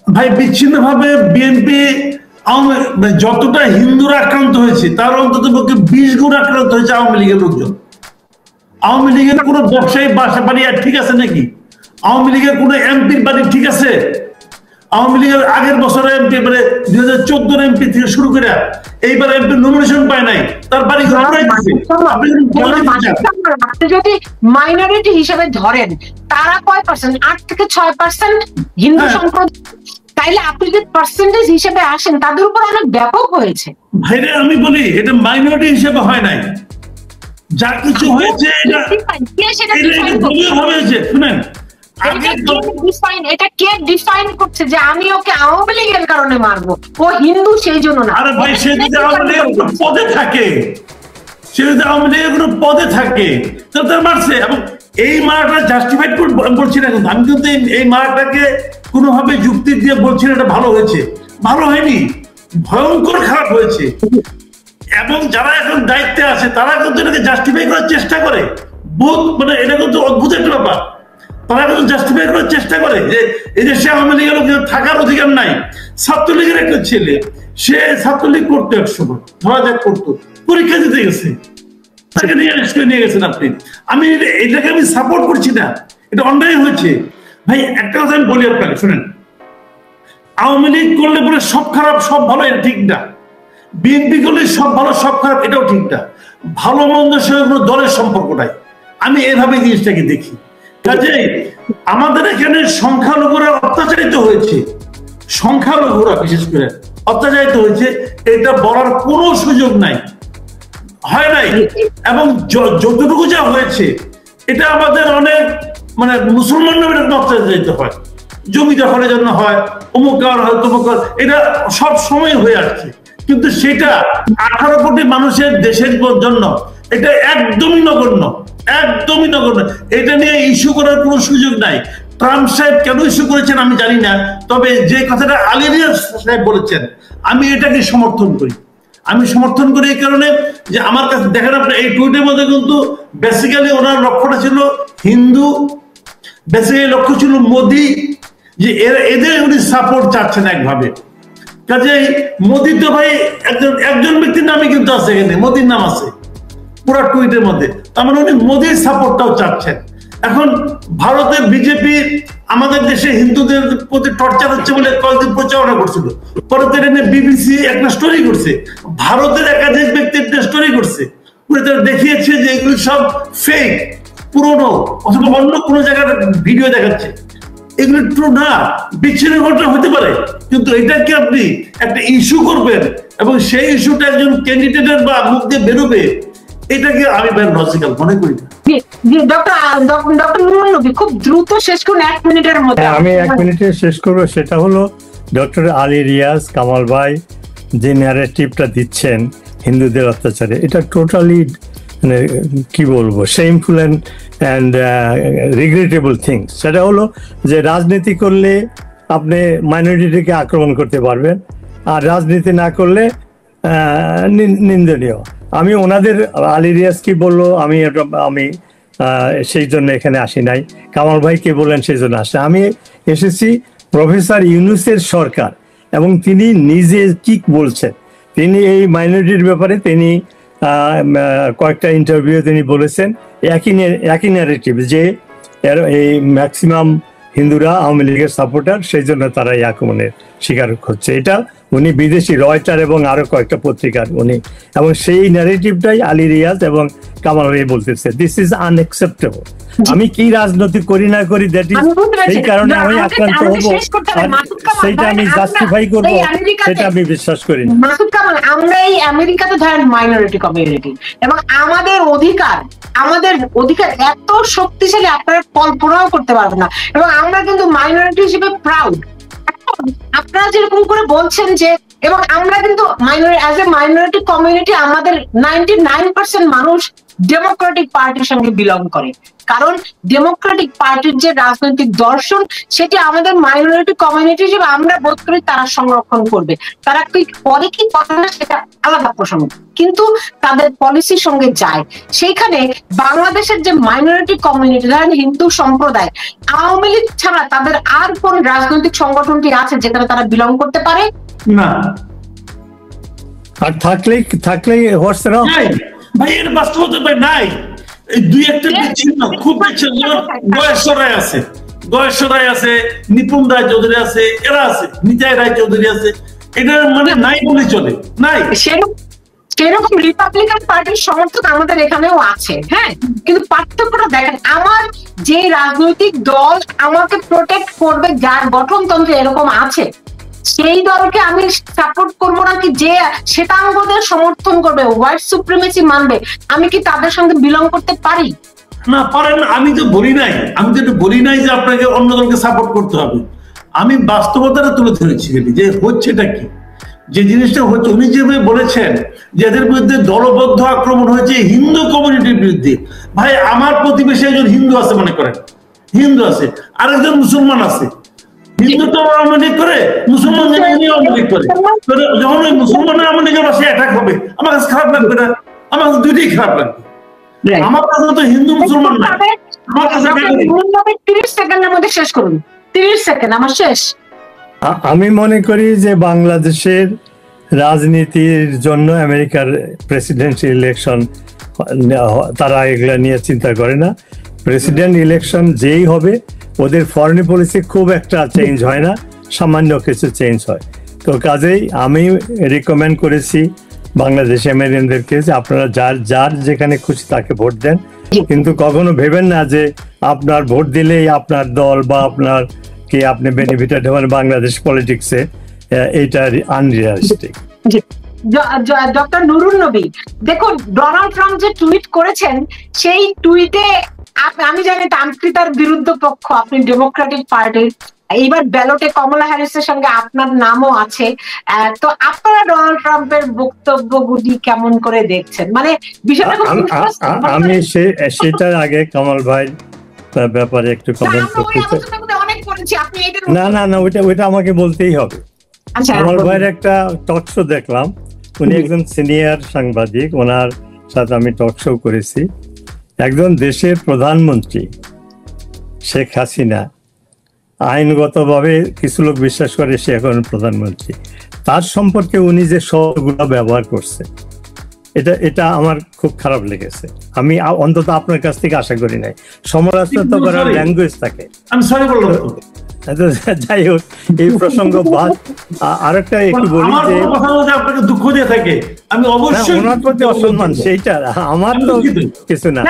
ভাই বিচ্ছিন্ন ভাবে বিএনপি যতটা হিন্দুরা আক্রান্ত হয়েছে তার অন্তত পক্ষে 20 গুণ আক্রান্ত হয়েছে আওয়ামী লীগের লোকজন। আওয়ামী লীগের কোন ব্যবসায়ী বাসা বাড়ি আর ঠিক আছে নাকি? আওয়ামী লীগের কোন এমপির বাড়ি ঠিক আছে? আওয়ামী লীগের আগের বছরে এমপি মানে 2014 এমপি থেকে শুরু করে এইবার এমপি নমিনেশন পায় নাই, তার বাড়ি আপনি যদি মাইনরিটি হিসেবে ধরেন তারা কয় পার্সেন্ট? 8 থেকে 6% হিন্দু সম্প্রদায়। তাইলে আপনি যদি পার্সেন্টেজ হিসেবে আসেন তাদের উপর অনেক ব্যাপক হয়েছে। ভাইরে আমি বলি এটা মাইনরিটি হিসেবে হয় নাই, যা কিছু হয়েছে এটা হয়েছে। শুনেন এটা কে ডিফাইন করছে যে আমি ওকে আওয়ামী লীগের কারণে মারবো, ও হিন্দু সেই জন্য না? আরে ভাই সে যদি আওয়ামী লীগের পদে থাকে, সে যদি আওয়ামী লীগের কোনো পদে থাকে তাহলে তার মারছে। এবং এই মারাটা জাস্টিফাইড বলছি না, কিন্তু আমি কিন্তু এই মারাটাকে কোনোভাবে যুক্তি দিয়ে বলছি না এটা ভালো হয়েছে, ভালো হয়নি, ভয়ঙ্কর খারাপ হয়েছে। এবং যারা এখন দায়িত্বে আছে তারা কিন্তু এটাকে জাস্টিফাই করার চেষ্টা করে, বহুত মানে এটা কিন্তু অদ্ভুত একটা ব্যাপার। তারা কিন্তু জাস্টিফাই করার চেষ্টা করে যে এই দেশে আওয়ামী লীগের থাকার অধিকার নাই। ছাত্রলীগের একটা ছেলে, সে ছাত্রলীগ করতো একসময়, ধরা যাক করতো, পরীক্ষা দিতে গেছে, তাকে নিয়ে নিয়ে গেছেন আপনি। আমি এটাকে আমি সাপোর্ট করছি না, এটা অন্যায় হয়েছে। ভাই একটা কথা আমি বলি আপনাকে, শুনেন, আওয়ামী লীগ করলে বলে সব খারাপ সব ভালো এটা ঠিক না, বিএনপি করলে সব ভালো সব খারাপ এটাও ঠিক না। ভালো মন্দের সঙ্গে কোনো দলের সম্পর্ক নাই, আমি এভাবে জিনিসটাকে দেখি। কাজেই আমাদের এখানে সংখ্যালঘুরা অত্যাচারিত হয়েছে, সংখ্যালঘুরা বিশেষ করে অত্যাচারিত হয়েছে, এটা বলার কোনো সুযোগ নাই, হয় নাই। এবং যতটুকু যা হয়েছে এটা আমাদের অনেক মানে মুসলমানরা এটা অত্যাচারিত হয়, জমি দখলের জন্য হয়, অমুক হয় তমুক, এটা সব সময় হয়ে আসছে। কিন্তু সেটা 18 কোটি মানুষের দেশের জন্য এটা একদমই নগণ্য, একদমই নগণ্য। এটা নিয়ে ইস্যু করার কোনো সুযোগ নাই। ট্রাম্প সাহেব কেন ইস্যু করেছেন আমি জানি না, তবে যে কথাটা আলী রিয়াজ সাহেব বলেছেন আমি এটাকে সমর্থন করি। আমি সমর্থন করি এই কারণে যে আমার কাছে দেখেন আপনার এই টুইটের মধ্যে কিন্তু বেসিক্যালি ওনার লক্ষ্যটা ছিল হিন্দু, বেসিক্যালি লক্ষ্য ছিল মোদি, যে এদের উনি সাপোর্ট চাচ্ছেন একভাবে। কাজেই মোদি তো ভাই একজন ব্যক্তির নামই কিন্তু আছে, এখানে মোদির নাম আছে পুরো টুইটের মধ্যে, তার মানে উনি মোদির সাপোর্টটাও চাচ্ছেন। এখন ভারতের বিজেপি আমাদের দেশে হিন্দুদের প্রতি টর্চার হচ্ছে বলে কয়েকদিন প্রচারণা করছিল, পরে তো এটা বিবিসি একটা স্টোরি করছে, ভারতের একাধিক ব্যক্তি একটা স্টোরি করছে, দেখিয়েছে যে এগুলো সব ফেক, পুরনো, অথবা অন্য কোনো জায়গার ভিডিও দেখাচ্ছে, এগুলো ট্রু না। বিচ্ছিন্ন ঘটনা হতে পারে, কিন্তু এটাকে আপনি একটা ইস্যু করবেন এবং সেই ইস্যুটা একজন ক্যান্ডিডেটের বা মুখ দিয়ে বেরোবে, এটাকে আমি লজিক্যাল মনে করি না। খুব দ্রুত শেষ করুন, 1 মিনিটের মধ্যে। আমি 1 মিনিটে শেষ করবো। সেটা হলো ডক্টর আলী রিয়াজ কামাল ভাই যে ন্যারেটিভটা দিচ্ছেন হিন্দুদের অত্যাচারে, এটা টোটালি মানে কি বলবো শেমফুল অ্যান্ড রিগ্রেটেবল থিংস। সেটা হলো যে রাজনীতি করলে আপনি মাইনরিটিকে আক্রমণ করতে পারবেন, আর রাজনীতি না করলে নিন্দনীয়। আমি ওনাদের আলী রিয়াজ কি বললো আমি সেই জন্য এখানে আসি নাই, কামাল ভাই কে বললেন সেই জন্য আসে। আমি এসেছি প্রফেসর ইউনূসের সরকার, এবং তিনি নিজে কি বলছেন, তিনি এই মাইনরিটির ব্যাপারে তিনি কয়েকটা ইন্টারভিউ তিনি বলেছেন একই ন্যারেটিভ যে এই ম্যাক্সিমাম হিন্দুরা আওয়ামী লীগের সাপোর্টার, সেই জন্য তারা এই আক্রমণের শিকার হচ্ছে। এটা উনি বিদেশি রয়টার এবং আরো কয়েকটা পত্রিকার উনি, এবং সেই ন্যারেটিভটাই আলী রিয়াজ এবং কামাল ভাই বলতেছে দিস ইজ আনএক্সেপ্টেবল। আমি কি রাজনীতি করি না করি দ্যাট ইজ, সেই কারণে আমি আক্রান্ত হবো, সেইটা আমি জাস্টিফাই করবো, সেটা আমি বিশ্বাস করি না। মাসুদ কামাল, আমরা এই আমেরিকাতে ধরেন মাইনরিটি কমিউনিটি, এবং আমাদের অধিকার এত শক্তিশালী আপনারা কল্পনাও করতে পারবেন না, এবং আমরা কিন্তু মাইনরিটি হিসেবে প্রাউড। আপনারা যেরকম করে বলছেন যে, এবং আমরা কিন্তু মাইনরিটি কমিউনিটি আমাদের 99% মানুষ ডেমোক্রেটিক পার্টির সঙ্গে বিলং করে, কারণ ডেমোক্রেটিক পার্টির যে রাজনৈতিক দর্শন সেটি আমাদের মাইনরিটি কমিউনিটি হিসেবে আমরা বোধ করি তারা সংরক্ষণ করবে। তারা কি করে কি করে না সেটা আলাদা প্রসঙ্গ, কিন্তু তাদের পলিসির সঙ্গে যায়। সেইখানে বাংলাদেশের যে মাইনরিটি কমিউনিটি, ধরেন হিন্দু সম্প্রদায়, আওয়ামী লীগ ছাড়া তাদের আর কোন রাজনৈতিক সংগঠনটি আছে যেখানে তারা বিলং করতে পারে? না। আর থাকলে হোয়াটস রং? নাই ভাই, এর বাস্তবতা ভাই নাই। এই দুই একটা বিচ্ছিন্ন, খুব বিচ্ছিন্ন। গয়েশ্বর রায় আছে, নিপুণ রায় চৌধুরী আছে, এরা আছে, নিতাই রায় চৌধুরী আছে, এটার মানে নাই বলে চলে, নাই। সেরকম রিপাবলিকান পার্টির সমর্থক আমাদের এখানেও আছে, হ্যাঁ, কিন্তু পার্থক্যটা দেখেন, আমার যে রাজনৈতিক দল আমাকে প্রোটেক্ট করবে, যার গঠনতন্ত্র এরকম আছে, সেই দলকে আমি সাপোর্ট করবো নাকি যে শ্বেতাঙ্গদের সমর্থন করবে, হোয়াইট সুপ্রিমেসি মানবে, আমি কি তাদের সঙ্গে বিলং করতে পারি? না, পারেন। আমি তো বলি নাই যে আপনাকে অন্য দলকে সাপোর্ট করতে হবে। আমি বাস্তবতাটা তুলে ধরেছি যে হচ্ছেটা কি, যে জিনিসটা হচ্ছে। উনি যেভাবে বলেছেন যে এদের বিরুদ্ধে দলবদ্ধ আক্রমণ হয়েছে হিন্দু কমিউনিটির বিরুদ্ধে। ভাই, আমার প্রতিবেশী একজন হিন্দু আছে, মনে করেন হিন্দু আছে, আরেকজন মুসলমান আছে। হিন্দু তো আওয়ামী লীগ করে, মুসলমান আওয়ামী লীগ করে। যখন ওই মুসলমানের আওয়ামী লীগের পাশে অ্যাটাক হবে, আমার কাছে খারাপ লাগবে না? আমার কাছে দুইটাই খারাপ লাগবে। আমার কাছে তো হিন্দু মুসলমান না, আমার কাছে 30 সেকেন্ডের মধ্যে শেষ করুন। 30 সেকেন্ড আমার শেষ। আমি মনে করি যে বাংলাদেশের রাজনীতির জন্য আমেরিকার প্রেসিডেন্সিয়াল ইলেকশন, তারা এগুলা নিয়ে চিন্তা করে না। প্রেসিডেন্ট ইলেকশন যেই হবে, ওদের ফরেন পলিসি খুব একটা চেঞ্জ হয় না, সামান্য কিছু চেঞ্জ হয়। তো কাজেই আমি রিকমেন্ড করেছি বাংলাদেশ আমেরিকানদেরকে যে আপনারা যার যেখানে খুশি তাকে ভোট দেন, কিন্তু কখনো ভেবেন না যে আপনার ভোট দিলেই আপনার দল বা আপনার কি আপনি বেনিফিটেড হবেন বাংলাদেশ পলিটিক্সে। এইটা আনরিয়ালিস্টিক। ডক্টর নুরুন নবী, দেখুন ডোনাল্ড ট্রাম্প যে টুইট করেছেন, সেই টুইটে আমি জানি আপনি তার বিরুদ্ধ পক্ষ, আপনি ডেমোক্রেটিক পার্টির, এইবার ব্যালটে কমলা হ্যারিসের সঙ্গে আপনার নামও আছে। তো আপনারা ডোনাল্ড ট্রাম্পের বক্তব্যগুলি কেমন করে দেখছেন? মানে বিষয়টা আমি সেটার আগে কমল ভাই ব্যাপারে একটু কমেন্ট করতে চাই। না, ওইটা আমাকে বলতেই হবে। কমল ভাইয়ের একটা টক শো দেখলাম, উনি একজন সিনিয়র সাংবাদিক, ওনার সাথে আমি টক শো করেছি। একজন দেশের প্রধানমন্ত্রী শেখ হাসিনা, আইনগতভাবে কিছু লোক বিশ্বাস করে সে এখন প্রধানমন্ত্রী, তার সম্পর্কে উনি যে শব্দগুলো ব্যবহার করছে, এটা আমার খুব খারাপ লেগেছে। আমি অন্তত আপনার কাছ থেকে আশা করি নাই। সমালোচনা করার ল্যাঙ্গুয়েজ থাকে। আমি সরি বললাম। যাই হোক, এই প্রসঙ্গ বাদ। আরেকটা একটু বলি যে আপনাকে দুঃখ দিয়ে থাকে, আমি অবশ্যই ওনার প্রতি অসম্মান, সেইটা আমার তো কিছু না।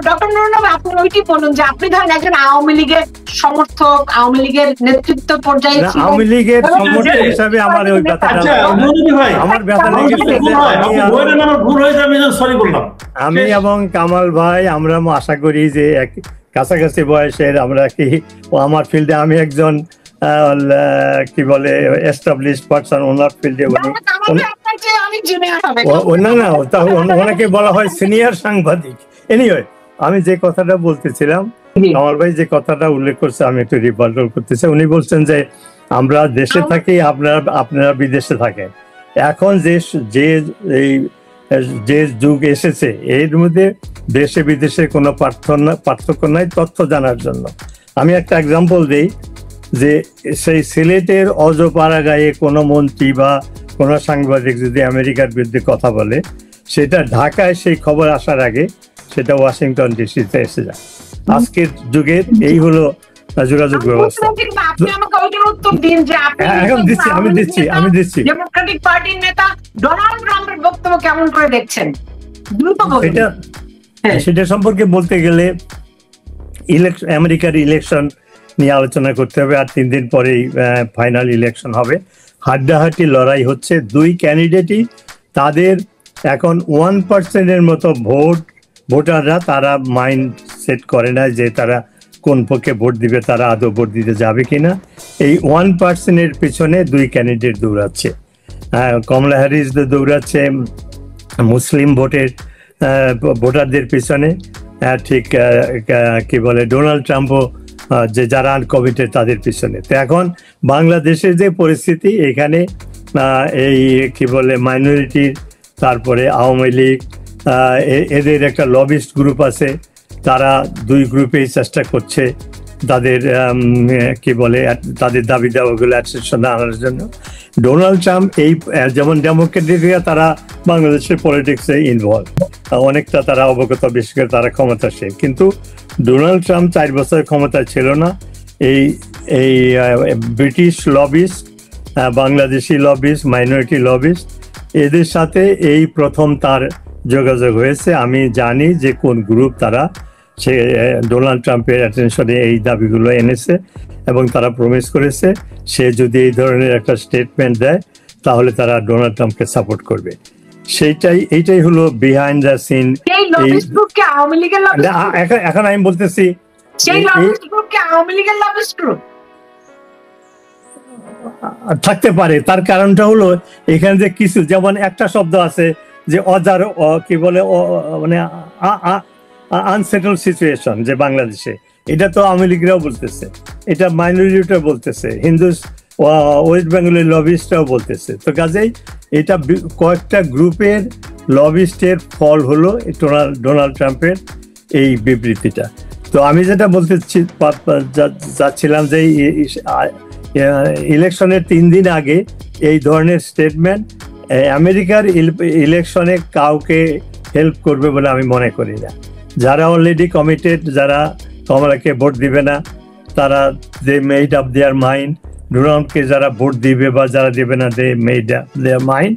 ডক্টর নুরুন, আপনি ওইটি বলুন যে আপনি ধরেন একজন আওয়ামী লীগের সমর্থক, আওয়ামী লীগের নেতৃত্ব পর্যায়ে, আওয়ামী লীগের সমর্থক হিসাবে আমার ওই ব্যথাটা, আমার ব্যথা লেগেছে। আমি এবং কামাল ভাই আমরা আশা করি যে কাছাকাছি বয়সের, আমরা কি আমার ফিল্ডে, আমি একজন কি বলে এস্টাবলিশ পারসন, ওনার ফিল্ডে না, ওনাকে বলা হয় সিনিয়র সাংবাদিক। এনিওয়ে, আমি যে কথাটা বলতেছিলাম, কামাল ভাই যে কথাটা উল্লেখ করছে, আমি একটু রিবার্টাল করতে চাই। উনি বলছেন যে আমরা দেশে থাকি, আপনারা বিদেশে থাকেন। এখন যে যুগ এসেছে, এর মধ্যে দেশে বিদেশে কোনো পার্থক্য নাই তথ্য জানার জন্য। আমি একটা এক্সাম্পল দিই, যে সেই সিলেটের অজপাড়াগাঁয়ে কোনো মন্ত্রী বা কোনো সাংবাদিক যদি আমেরিকার বিরুদ্ধে কথা বলে, সেটা ঢাকায় সেই খবর আসার আগে সেটা ওয়াশিংটন ডিসিতে এসে যায়। আজকের যুগের এই হলো যোগাযোগ ব্যবস্থা। আমি দিচ্ছি ডেমোক্রেটিক পার্টির নেতা ডোনাল্ড ট্রাম্পের বক্তব্য কেমন করে দেখছেন? সেটা সম্পর্কে বলতে গেলে আমেরিকার ইলেকশন নিয়ে আলোচনা করতে হবে। আর 3 দিন পরেই ফাইনাল ইলেকশন হবে। হাড্ডাহাড্ডি লড়াই হচ্ছে, দুই ক্যান্ডিডেটই তাদের এখন 1% মতো ভোটাররা তারা মাইন্ড সেট করে না যে তারা কোন পক্ষে ভোট দিবে, তারা আদৌ ভোট দিতে যাবে কিনা। এই 1% পিছনে দুই ক্যান্ডিডেট দৌড়াচ্ছে। কমলা হ্যারিস দৌড়াচ্ছে মুসলিম ভোটারদের পিছনে, ঠিক কি বলে ডোনাল্ড ট্রাম্পও যে যারা আনকমিটেড তাদের পিছনে। তো এখন বাংলাদেশের যে পরিস্থিতি, এখানে এই কি বলে মাইনরিটির, তারপরে আওয়ামী লীগ, এদের একটা লবিস্ট গ্রুপ আছে, তারা দুই গ্রুপেই চেষ্টা করছে তাদের কি বলে তাদের দাবি দাওয়াগুলো অ্যাটেনশনে আনার জন্য। ডোনাল্ড ট্রাম্প এই যেমন ডেমোক্রেটিকরা তারা বাংলাদেশের পলিটিক্সে ইনভলভ, অনেকটা তারা অবগত, বিশেষ করে তারা ক্ষমতাসীন। কিন্তু ডোনাল্ড ট্রাম্প 4 বছর ক্ষমতায় ছিল না। এই British lobbyist, Bangladeshi lobbyist, minority lobbyist, এদের সাথে এই প্রথম তার যোগাযোগ হয়েছে। আমি জানি যে কোন গ্রুপ তারা সে ডোনাল্ড ট্রাম্পের অ্যাটেনশনে এই দাবিগুলো এনেছে, এবং তারা প্রমিস করেছে সে যদি এই ধরনের একটা স্টেটমেন্ট দেয় তাহলে তারা ডোনাল্ড ট্রাম্পকে সাপোর্ট করবে। এইটাই হলো বিহাইন্ড দ্য সিন। এখন আমি বলতেছি থাকতে পারে, তার কারণটা হলো এখানে যে কিছু, যেমন একটা শব্দ আছে যে অজার কি বলে মানে আনসেটল সিচুয়েশন যে বাংলাদেশে, এটা তো আওয়ামী লীগরাও বলতেছে, এটা মাইনরিটিটাও বলতেছে, হিন্দু ওয়েস্ট বেঙ্গলের লবিস্টরাও বলতেছে। তো কাজেই এটা কয়েকটা গ্রুপের লবিস্টের ফল হলো ডোনাল্ড ট্রাম্পের এই বিবৃতিটা। তো আমি যেটা বলতে চাচ্ছিলাম যে ইলেকশনের 3 দিন আগে এই ধরনের স্টেটমেন্ট আমেরিকার ইলেকশনে কাউকে হেল্প করবে বলে আমি মনে করি না। যারা অলরেডি কমিটেড, যারা কমলাকে ভোট দিবে না, তারা they made up their mind. ডোনাল্ডকে যারা ভোট দিবে বা যারা দিবে না, they made up their mind.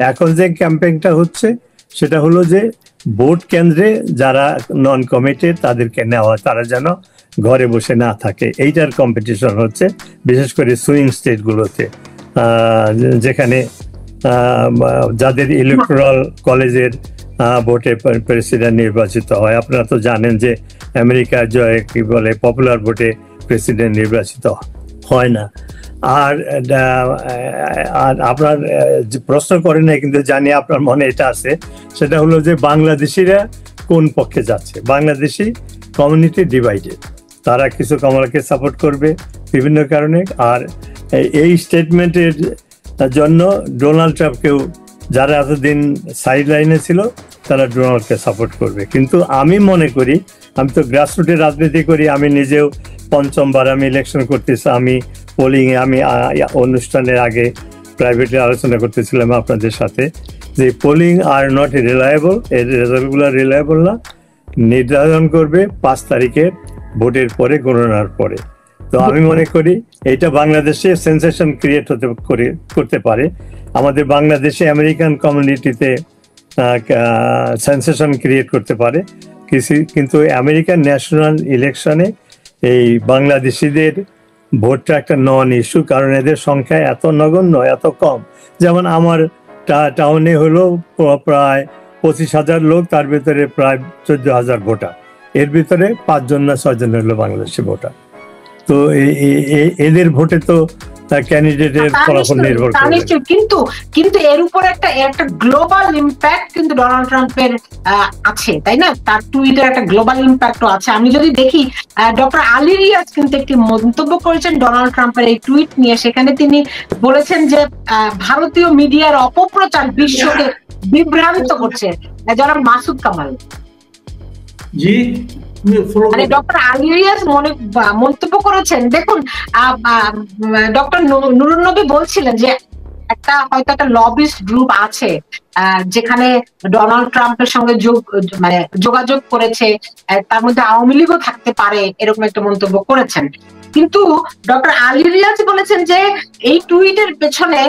এখন যে ক্যাম্পেইনটা হচ্ছে সেটা হলো যে ভোট কেন্দ্রে যারা নন কমিটেড তাদেরকে নেওয়া, তারা যেন ঘরে বসে না থাকে, এইটার কম্পিটিশন হচ্ছে বিশেষ করে সুইং স্টেটগুলোতে, যেখানে যাদের ইলেকটোরাল কলেজের ভোটে প্রেসিডেন্ট নির্বাচিত হয়। আপনারা তো জানেন যে আমেরিকার কি বলে পপুলার ভোটে প্রেসিডেন্ট নির্বাচিত হয় না। আর আপনার প্রশ্ন করেন না, কিন্তু জানি আপনার মনে এটা আছে, সেটা হলো যে বাংলাদেশিরা কোন পক্ষে যাচ্ছে। বাংলাদেশি কমিউনিটি ডিভাইডেড, তারা কিছু কমলাকে সাপোর্ট করবে বিভিন্ন কারণে, আর এই স্টেটমেন্টের জন্য ডোনাল্ড ট্রাম্পকেও, যারা এতদিন সাইড লাইনে ছিল, তারা ডোনাল্ডকে সাপোর্ট করবে। কিন্তু আমি মনে করি, আমি তো গ্রাসরুটে রাজনীতি করি, আমি নিজেও 5বার আমি ইলেকশন করতেছি, আমি পোলিংয়ে, আমি অনুষ্ঠানের আগে প্রাইভেটলি আলোচনা করতেছিলাম আপনাদের সাথে যে পোলিং আর নট রিলায়েবল, এর রেজাল্টগুলো রিলায়েবল না, নির্ধারণ করবে 5 তারিখের ভোটের পরে, গণনার পরে। তো আমি মনে করি এটা বাংলাদেশে সেন্সেশন ক্রিয়েট করতে পারে, আমাদের বাংলাদেশে আমেরিকান কমিউনিটিতে সেন্সেশন ক্রিয়েট করতে পারে। কিন্তু আমেরিকান ন্যাশনাল ইলেকশনে এই বাংলাদেশিদের ভোটটা একটা নন ইস্যু, কারণ এদের সংখ্যা এত নগণ্য, এত কম। যেমন আমার টাউনে হলো প্রায় 25,000 লোক, তার ভিতরে প্রায় 14,000 ভোটার, এর ভিতরে 5 জন না 6 জন হলো বাংলাদেশি ভোটার। তো এদের ভোটে তো ক্যান্ডিডেটের ফলাফল নির্ভর করে। কিন্তু এর উপর একটা গ্লোবাল ইম্প্যাক্ট কিন্তু ডোনাল্ড ট্রাম্পের আছে, তাই না? তার টুইটার একটা গ্লোবাল ইম্প্যাক্টও আছে। আমি যদি দেখি ডক্টর আলী রিয়াজ কিন্তু একটি মন্তব্য করেছেন ডোনাল্ড ট্রাম্পের এই টুইট নিয়ে। সেখানে তিনি বলেছেন যে ভারতীয় মিডিয়ার অপপ্রচার বিশ্বকে বিভ্রান্ত করছে। যারা মাসুদ কামাল, জি, মানে ডক্টর আলী রিয়াজ মন্তব্য করেছেন, দেখুন ডক্টর নুরুন নবী বলছিলেন যে হয়তো একটা লবিস্ট গ্রুপ আছে যেখানে ডোনাল্ড ট্রাম্পের সঙ্গে যোগাযোগ করেছে, তার মধ্যে আওয়ামী লীগও থাকতে পারে, এরকম একটা মন্তব্য করেছেন। কিন্তু ডক্টর আলী রিয়াজ বলেছেন যে এই টুইটের পেছনে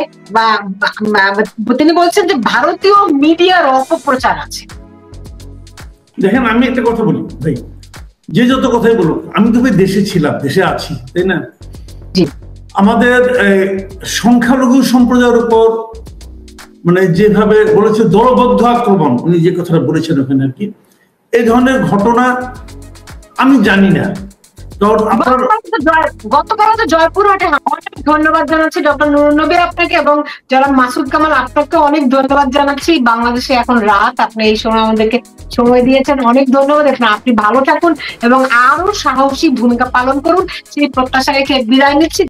তিনি বলছেন যে ভারতীয় মিডিয়ার অপপ্রচার আছে। দেখেন, আমি একটা কথা বলি ভাই, যে যত কথাই বলুক, আমি তো দেশে ছিলাম, দেশে আছি, তাই না? আমাদের সংখ্যালঘু সম্প্রদায়ের উপর মানে যেভাবে বলেছে দলবদ্ধ আক্রমণ, উনি যে কথাটা বলেছেন ওখানে আর কি, এই ধরনের ঘটনা আমি জানি না। কারণ আপনার গতকাল তো জয়পুরহাটে অনেক ধন্যবাদ জানাচ্ছি ডক্টর নুরুন নবী আপনাকে, এবং যারা মাসুদ কামাল আপনাকে অনেক ধন্যবাদ জানাচ্ছি। বাংলাদেশে এখন রাত, আপনি এই সময় আমাদেরকে সময় দিয়েছেন, অনেক ধন্যবাদ। আপনি ভালো থাকুন এবং আরো সাহসী ভূমিকা পালন করুন, সেই প্রত্যাশা রেখে বিদায় নিচ্ছি।